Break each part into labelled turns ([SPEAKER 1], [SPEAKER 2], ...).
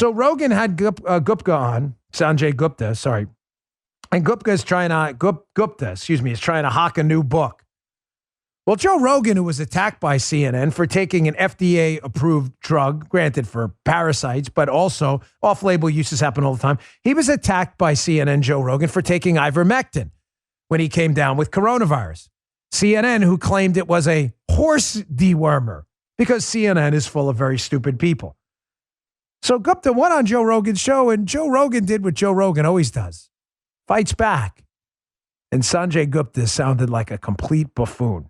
[SPEAKER 1] So Rogan had Gupta on, Sanjay Gupta, sorry. And Gupta is trying to hawk a new book. Well, Joe Rogan, who was attacked by CNN for taking an FDA-approved drug, granted for parasites, but also off-label uses happen all the time. He was attacked by CNN, Joe Rogan, for taking ivermectin when he came down with coronavirus. CNN, who claimed it was a horse dewormer, because CNN is full of very stupid people. So Gupta went on Joe Rogan's show, and Joe Rogan did what Joe Rogan always does. Fights back. And Sanjay Gupta sounded like a complete buffoon.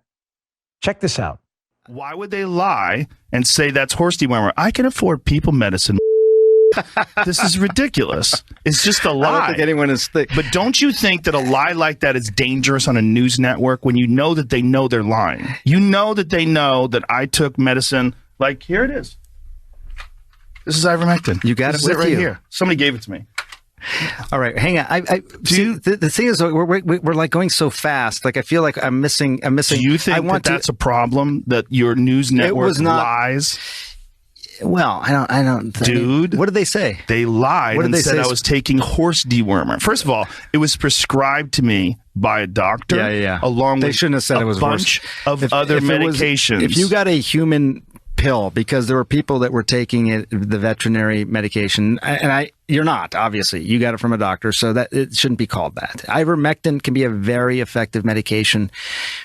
[SPEAKER 1] Check this out.
[SPEAKER 2] Why would they lie and say that's horse dewormer? I can afford people medicine. This is ridiculous. It's just a lie.
[SPEAKER 3] I don't think anyone is thick.
[SPEAKER 2] But don't you think that a lie like that is dangerous on a news network when you know that they know they're lying? You know that they know that I took medicine. Like, here it is. This is ivermectin.
[SPEAKER 3] You got
[SPEAKER 2] this
[SPEAKER 3] it with
[SPEAKER 2] right
[SPEAKER 3] you.
[SPEAKER 2] Here. Somebody gave it to me.
[SPEAKER 3] All right, hang on. The thing is, we're like going so fast. Like I feel like I'm missing.
[SPEAKER 2] Do you think that's a problem that your news network lies?
[SPEAKER 3] Well, I don't.
[SPEAKER 2] Dude,
[SPEAKER 3] what did they say?
[SPEAKER 2] They lied and said I was taking horse dewormer. First of all, it was prescribed to me by a doctor.
[SPEAKER 3] Yeah.
[SPEAKER 2] Along
[SPEAKER 3] they
[SPEAKER 2] with
[SPEAKER 3] shouldn't have said
[SPEAKER 2] a
[SPEAKER 3] it was
[SPEAKER 2] bunch of other medications.
[SPEAKER 3] If you got a human pill, because there were people that were taking it, the veterinary medication, and you're not, obviously. You got it from a doctor, so that it shouldn't be called that. Ivermectin can be a very effective medication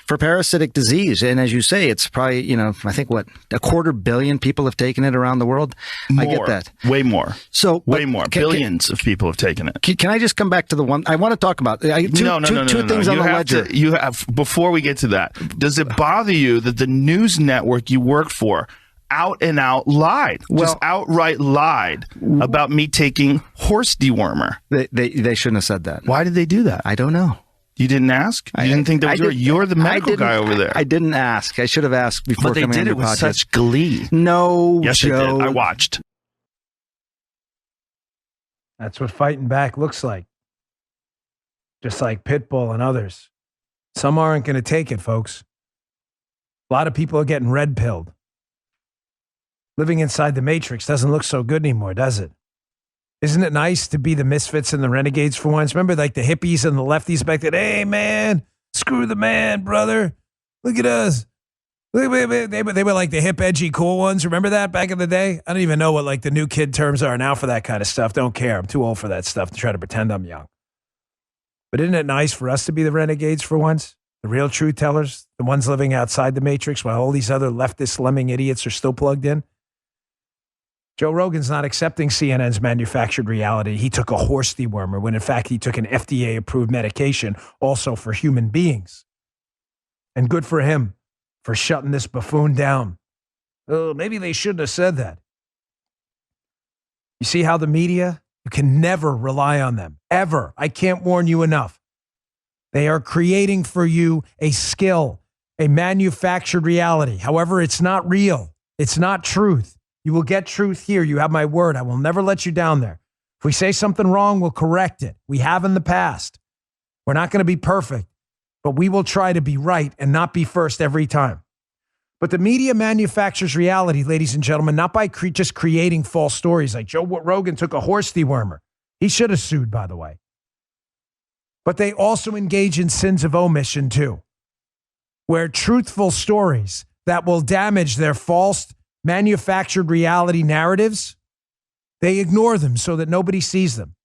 [SPEAKER 3] for parasitic disease. And as you say, it's probably, I think a 250 million people have taken it around the world.
[SPEAKER 2] More,
[SPEAKER 3] I get that.
[SPEAKER 2] Way more.
[SPEAKER 3] So
[SPEAKER 2] way more. Billions of people have taken it.
[SPEAKER 3] Can I just come back to the one I want to talk about? Two things on the ledger.
[SPEAKER 2] You have, before we get to that, does it bother you that the news network you work for out and out lied, just outright lied about me taking horse dewormer?
[SPEAKER 3] They shouldn't have said that.
[SPEAKER 2] Why did they do that?
[SPEAKER 3] I don't know.
[SPEAKER 2] You didn't ask? You didn't think that was you're the medical guy over there.
[SPEAKER 3] I didn't ask. I should have asked before coming on your podcast. But they did it with
[SPEAKER 2] such glee.
[SPEAKER 3] No,
[SPEAKER 2] yes,
[SPEAKER 3] Joe.
[SPEAKER 2] They did. I watched.
[SPEAKER 1] That's what fighting back looks like. Just like Pitbull and others. Some aren't going to take it, folks. A lot of people are getting red-pilled. Living inside the Matrix doesn't look so good anymore, does it? Isn't it nice to be the misfits and the renegades for once? Remember, like the hippies and the lefties back then? Hey, man, screw the man, brother. Look at us. They were like the hip, edgy, cool ones. Remember that back in the day? I don't even know what like the new kid terms are now for that kind of stuff. Don't care. I'm too old for that stuff to try to pretend I'm young. But isn't it nice for us to be the renegades for once? The real truth tellers, the ones living outside the Matrix while all these other leftist lemming idiots are still plugged in? Joe Rogan's not accepting CNN's manufactured reality. He took a horse dewormer when in fact he took an FDA-approved medication also for human beings. And good for him for shutting this buffoon down. Oh, maybe they shouldn't have said that. You see how the media, you can never rely on them, ever. I can't warn you enough. They are creating for you a skill, a manufactured reality. However, it's not real. It's not truth. You will get truth here. You have my word. I will never let you down there. If we say something wrong, we'll correct it. We have in the past. We're not going to be perfect, but we will try to be right and not be first every time. But the media manufactures reality, ladies and gentlemen, not by just creating false stories like Joe Rogan took a horse dewormer. He should have sued, by the way. But they also engage in sins of omission too, where truthful stories that will damage their false manufactured reality narratives, they ignore them so that nobody sees them.